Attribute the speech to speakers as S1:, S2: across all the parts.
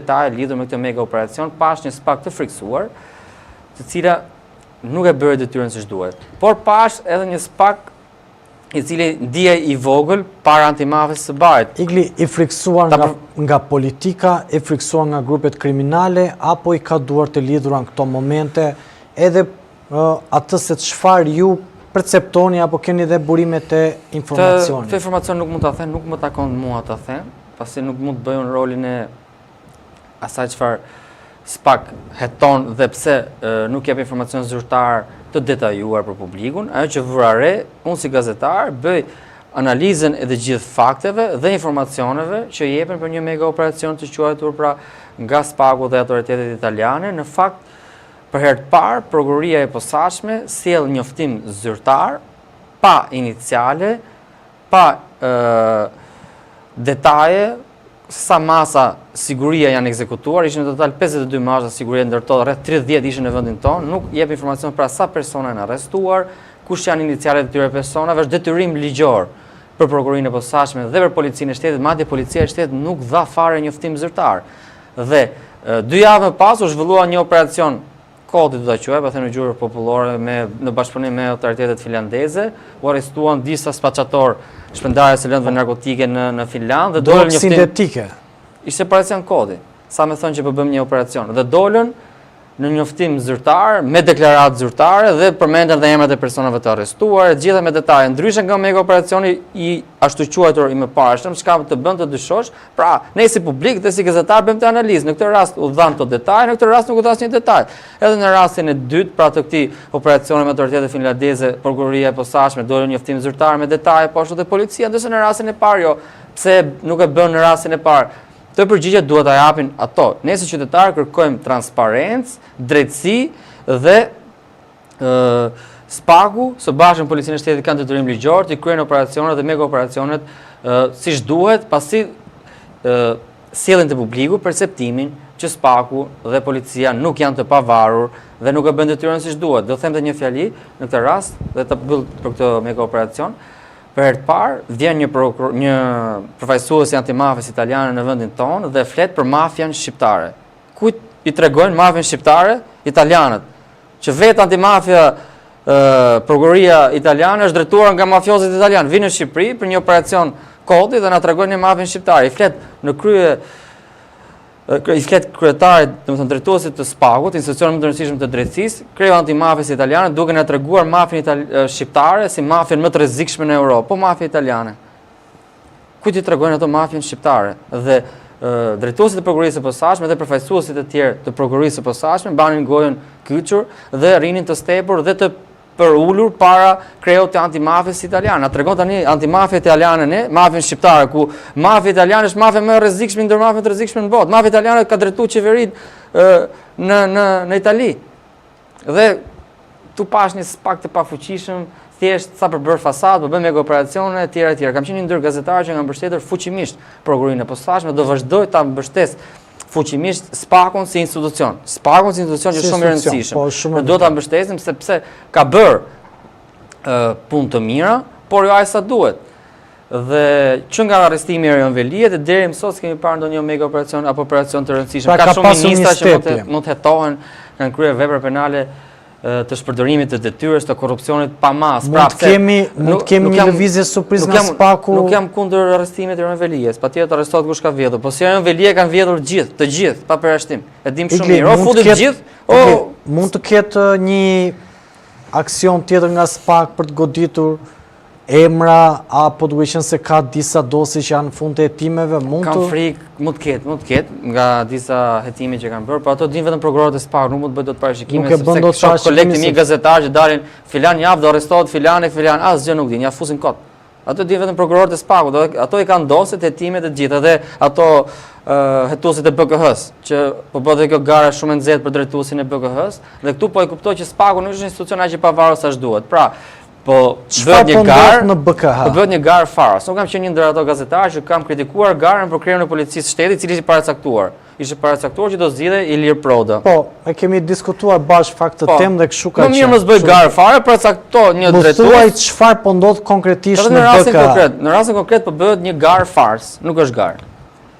S1: detaje lidhur me këtë mega operacion, pash një SPAK të friksuar, të cila nuk e bëri detyrën siç duhet. Por pash edhe një SPAK i cili ndje i vogël para antimafës së Bajit.
S2: Igli i friksuar nga politika, i friksuar nga grupet kriminale, apo i ka duar të lidhura në këto momente, edhe atë se çfarë ju perceptoni apo keni dhe burimet e informacionit?
S1: Këtë informacion nuk mund ta them, nuk më takon mua ta them, pasi nuk mund të bëjun rolin e asaj çfarë SPAK heton dhe pse nuk jep informacion zyrtar të detajuar për publikun. Ajo që vura re, unë si gazetar bëj analizën e të gjithë fakteve dhe informacioneve që jepen për një mega operacion të quajtur pra nga SPAK-u dhe autoritetet italiane. Në fakt, për herë të parë, prokuroria e posaçme sjell njoftim zyrtar, pa iniciale, pa detaje, sa masa siguria janë ekzekutuar, ishin në total 52 masha sigurie, ndërto rreth 30 ishin në vendin tonë, nuk jep informacion pra sa persona janë arrestuar, kush janë inicialet e tyre personave, është detyrim ligjor për prokurorinë e posaçme dhe për policinë e shtetit, madje policia e shtetit nuk dha fare njoftim zyrtar. Dhe 2 javë më pas u zhvillua një operacion kodi do ta quaj, pa thënë në gjuhë popullore në bashkëpunim me autoritetet finlandeze, u arrestuan disa spacciator shpërndarjes së lëndëve narkotike në Finland dhe dolën njoftim
S2: sintetike.
S1: Ishte operacion kodi. Sa më thonë që po bëjmë një operacion dhe dolën në njoftim zyrtar, me deklaratë zyrtare dhe përmenden dhe emrat e personave të arrestuar, gjitha me detaje ndryshe nga mega operacioni i ashtu quajtur i mëparshëm, çka të bën të dyshosh. Pra, ne si publik dhe si gazetar bëjmë të analizë. Në këtë rast u dhan këto detaje, në këtë rast nuk u dha asnjë detaj. Edhe në rastin e dytë, pra të këtij operacioni me autoritetet finlandeze, prokuroria e posaçme dolën njoftim zyrtar me detaje, po ashtu dhe policia, ndërsa në rastin e parë jo. Pse nuk e bën në rastin e parë? Të përgjigjet duhet ta japin ato. Ne si qytetarë kërkojmë transparencë, drejtësi dhe SPAK-u së bashku me policinë e shtetit kanë detyrim ligjor të kryejnë operacionet dhe mega operacionet siç duhet, pasi sjellin te publiku perceptimin që SPAK-u dhe policia nuk janë të pavarur dhe nuk e bën detyrën siç duhet. Do them të një fjali në këtë rast dhe të mbyll për këtë mega operacion. Për herë të parë, vjen një përfaqësues i antimafës italiane në vendin tonë dhe flet për mafian shqiptare. Kujt i tregojnë mafian shqiptare? Italianët. Që vetë antimafia prokuroria italiane është drejtuar nga mafiozët italianë. Vinë në Shqipëri për një operacion kodi dhe na tregojnë mafian shqiptare. I flet në kryetarit, domethënë drejtuesit të SPAK-ut, institucionit më të rëndësishëm të drejtësisë, kreu antimafisë italiane, duke na treguar mafian shqiptare si mafian më të rrezikshme në Europë, po mafia italiane. Kujt i tregojnë ato mafian shqiptare? Dhe drejtuesit e prokurorisë së posaçme dhe përfaqësuesit e tjerë të prokurorisë së posaçme banin gojën kyçur dhe rrinin të stepur dhe të për ullur para kreut të antimafjes italiane. Na tregon tani antimafja italiane ne, mafjen shqiptare, ku mafja italiane është mafja më e rrezikshme ndër mafjet të rrezikshme në botë. Mafja italiane ka drejtuar qeverinë në Itali. Dhe tu pash një SPAK të pafuqishëm, thjesht sa për bërë fasadë, për bën mega operacione e tjera e tjera. Kam qenë ndër gazetarë që nga mbështetur fuqimisht prokurorinë e posaçme, do vazhdoj ta mbështes fuqimisht SPAK-un si institucion. SPAK-un si institucion që shumë i rëndësishëm. Do ta mbështesim sepse ka bërë punë të mira, por jo aq sa duhet. Dhe që nga arrestimi i Erion Veliet dhe deri më sot kemi parë ndonjë mega operacion apo operacion të rëndësishëm. Ka shumë ministra që mund të hetohen, kanë kryer vepra penale të shpërdorimit të detyrës, të korrupsionit pa mas.
S2: Mund të kemi një lëvizje surprizë nga SPAK-u.
S1: Nuk jam kundër arrestimit të Erion Velies, patjetër arrestohet kush ka vjedhur, po si Erion Velie kanë vjedhur të gjithë, pa përjashtim. E dim shumë mirë, o futet të gjithë, o
S2: mund të ketë një aksion tjetër nga SPAK për të goditur emra, apo duke qenë se ka disa dosi që janë fund të hetimeve,
S1: Kam frikë, mund të ketë nga disa hetime që kanë bërë, por ato din vetëm prokurorët e SPAK, nuk mund të bëjë dot parashikime, sepse këto kolegtë mi gazetarë që dalin filan javë do arrestohet filan, asgjë nuk din, ja fusin kot. Ato din vetëm prokurorët e SPAK-ut, ato i kanë doset, hetimet e gjitha dhe ato hetuesit e BKH-s, që po bëhet kjo gara shumë e nxehtë për drejtuesin e BKH-s, dhe këtu po e kuptoj që SPAK-u nuk është institucion aq i pavarur sa duhet. Pra, po bëhet një garë faras. Nuk kam qenë një ndër ato gazetarë që kam kritikuar garën për krijen e policisë shtetit, i cili ishte paracaktuar. Ishte paracaktuar që do zgjidhej Ilir Proda.
S2: Po, e kemi diskutuar bashkë fakt të temë dhe kështu ka qenë.
S1: Më mirë mos bëj garë fare, paracakto një drejtues.
S2: Mos thuaj çfarë po ndodh konkretisht në BK.
S1: Në rastin konkret po bëhet një garë fars, nuk është garë.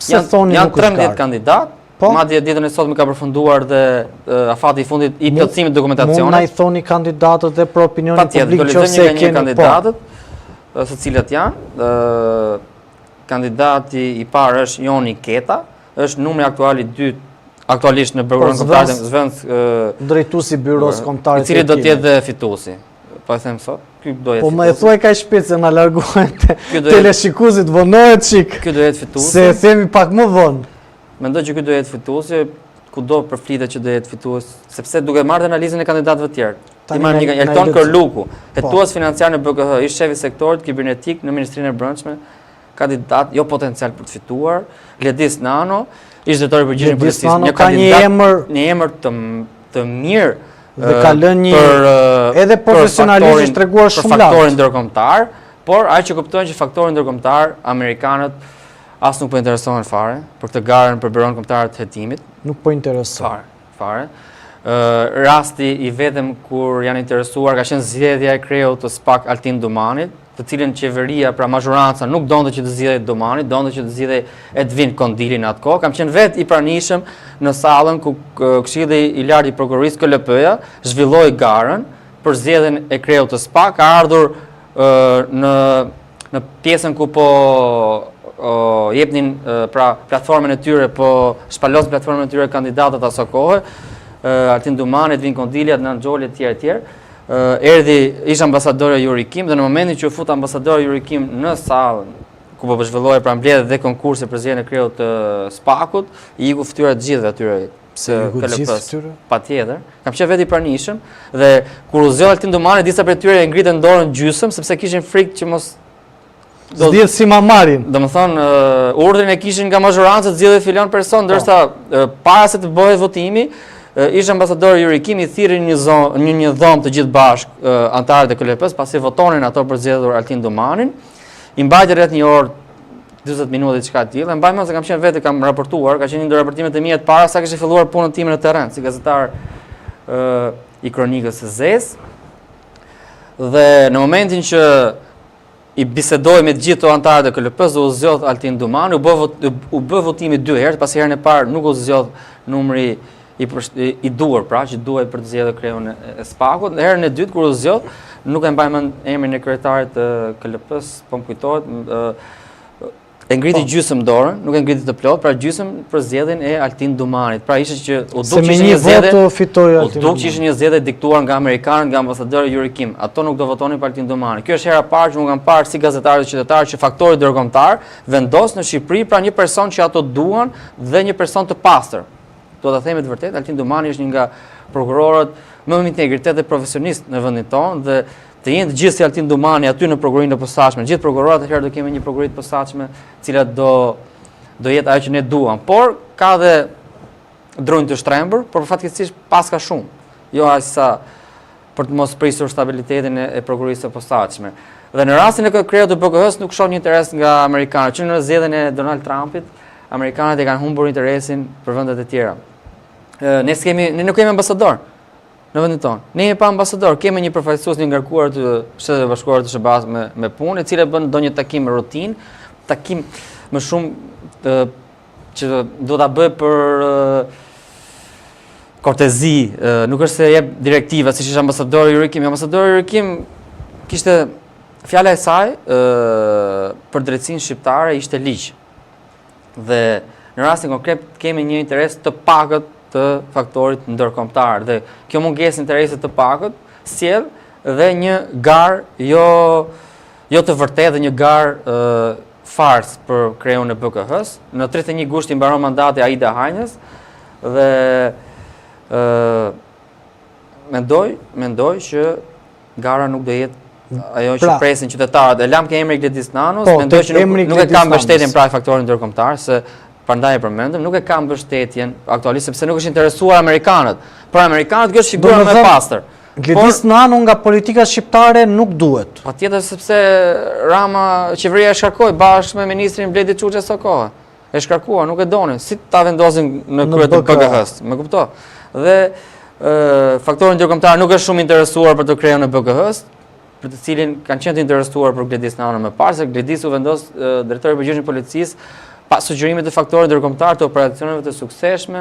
S2: Pse thoni nuk është garë?
S1: Janë 13 kandidat, Madje ditën e sotme ka përfunduar dhe afati i fundit i plotësimit të dokumentacionit.
S2: Mund na i thoni kandidatët dhe për opinionin publik
S1: nëse keni kandidatët, se cilët janë. Kandidati i parë është Joni Keta, është numri aktual i dytë aktualisht në Byrën Kombëtare të Zvendës,
S2: drejtuesi i Byros Kombëtare,
S1: i cili do të jetë dhe fituesi. Po e them sot, ky do jetë.
S2: Po më e thuaj kaq shpejt se na largohen teleshikuesit, vonohet çik.
S1: Ky do jetë fituesi.
S2: Se e themi pak më vonë.
S1: Mendoj që ky do jetë fituesi, kudo përflitet që do jetë fitues, sepse duke marrë analizën e kandidatëve të tjerë. Ti marr një Elton Kërluku, hetues financiar në BKH, ish shefi sektorit kibernetik në Ministrinë e Brendshme, kandidat jo potencial për të fituar. Ledis Nano, ish drejtori i përgjithshëm i policisë,
S2: një kandidat,
S1: një emër të mirë
S2: dhe ka lënë një edhe profesionalisht treguar shumë lart.
S1: Për faktorin ndërkombëtar, por ai që kuptojnë që faktorin ndërkombëtar amerikanët as nuk po interesohen fare për këtë garën për Byron Kombëtar të Hetimit.
S2: Nuk po interesohen.
S1: Fare. Rasti i vetëm kur janë interesuar ka qenë zgjedhja e kreut të SPAK Altin Dumanit, të cilën qeveria, pra mazhoranca, nuk donte që të zgjidhej Dumani, donte që të zgjidhej Edvin Kondili në atë kohë. Kam qenë vetë i pranishëm në sallën ku Këshilli i Lartë i Prokurorisë KLP-ja zhvilloi garën për zgjedhjen e kreut të SPAK, ka ardhur në pjesën ku po jepnin pra platformën e tyre, po shpalos platformën e tyre kandidatët asaj kohe, Altin Dumani, Edvin Kondili, Adnan Xholi e tjerë. Erdhi ish ambasadori Yuri Kim dhe në momentin që u fut ambasadori Yuri Kim në sallën ku po zhvillohej pra mbledhje dhe konkursi për zgjedhjen e kreut të SPAK-ut, i iku fytyra të gjithëve atyre së KLP-s. Patjetër. Kam qenë vetë i pranishëm dhe kur u zgjodhi Altin Dumani, disa prej tyre e ngritën dorën gjysmë sepse kishin frikë që mos
S2: zgjidh si mamarin.
S1: Domethënë urdhrin e kishin nga mazhoranca të zgjidhej filion person, ndërsa para se të bëhet votimi, ish ambasadori Yuri Kim i thirrën një dhomë të gjithë bashkë anëtarët e KLP-s, pasi votonin ato për zgjedhur Altin Dumanin. I mbajti rreth një orë 40 minuta diçka të tillë. Mbaj mend se kam qenë vetë kam raportuar, ka qenë një ndër raportimet e mia të para sa kishte filluar punën time në terren si gazetar i kronikës së Zezë. Dhe në momentin që i bisedoj me të gjithë të anëtarët e KLP-s, u zgjodh Altin Dumani, u bë votimi 2 herë, pasi herën e parë nuk u zgjodh numri i duhur, pra që duhej për të zgjedhur kreun e SPAK-ut. Herën e dytë kur u zgjodh, nuk e mbaj mend emrin e kryetarit të KLP-s, po më kujtohet, e ngriti gjysmë dorën, nuk e ngriti të plot, pra gjysmë për zgjedhjen e Altin Dumanit. Pra ishte që u duk që ishte një zgjedhje diktuar nga amerikanët, nga ambasadori Yuri Kim. Ato nuk do votonin për Altin Dumanit. Kjo është hera parë që unë kam parë si gazetar dhe qytetar që faktori ndërkombëtar vendos në Shqipëri pra një person që ato duan dhe një person të pastër. Do ta themi të vërtetë, Altin Dumani është një nga prokurorët më me integritet dhe profesionist në vendin tonë dhe të jenë të gjithë si Altin Dumani aty në prokurinë e posaçme. Gjithë prokurorët atëherë do kemi një prokurori të posaçme, e cila do jetë ajo që ne duam. Por ka dhe dronjë të shtrembur, por fatkeqësisht pas ka shumë. Jo aq sa për të mos prisur stabilitetin e prokurisë së posaçme. Dhe në rastin e kreut të BKH-s nuk shoh një interes nga amerikanët. Që në zgjedhjen e Donald Trumpit, amerikanët e kanë humbur interesin për vendet e tjera. Ne nuk kemi ambasador në vendin tonë. Ne jemi pa ambasador, kemi një përfaqësues një ngarkuar të Shtetit Bashkuar të SBA-s me punë, e cila bën ndonjë takim rutinë, takim më shumë që do ta bëj për kortezi, nuk është se jep direktiva siç ishte ambasadori Yuri Kim. Ambasadori Yuri Kim kishte fjala e saj për drejtsinë shqiptare ishte ligj. Dhe në rastin konkret kemi një interes të pakët të faktorit ndërkombëtar dhe kjo mungesë interesi të pakët sjell dhe një garë jo të vërtetë dhe një garë fars për kreun e BKH-s. Në 31 gusht i mbaron mandati Aida Hajnës dhe mendoj që gara nuk do jetë ajo që presin qytetarët. E lam ke emri Gledis Nanos, mendoj që nuk e kam mbështetjen pra faktorin ndërkombëtar se prandaj e përmendëm, nuk e kam mbështetjen aktualisht sepse nuk është interesuar amerikanët. Por amerikanët kjo është figura më e pastër.
S2: Gledis Nano nga politika shqiptare nuk duhet.
S1: Patjetër sepse Rama qeveria e shkarkoi bashkë me ministrin Bledi Çuçi së kohë. E shkarkua, nuk e donin. Si ta vendosin në krye të BKH-s, më kupto. Dhe faktori ndërkombëtar nuk është shumë interesuar për të kreun e BKH-s, për të cilin kanë qenë të interesuar për Gledis Nano më parë, se Gledis u vendos drejtori i përgjithshëm i policisë pa sugjerime të faktorëve ndërkombëtar të operacioneve të suksesshme.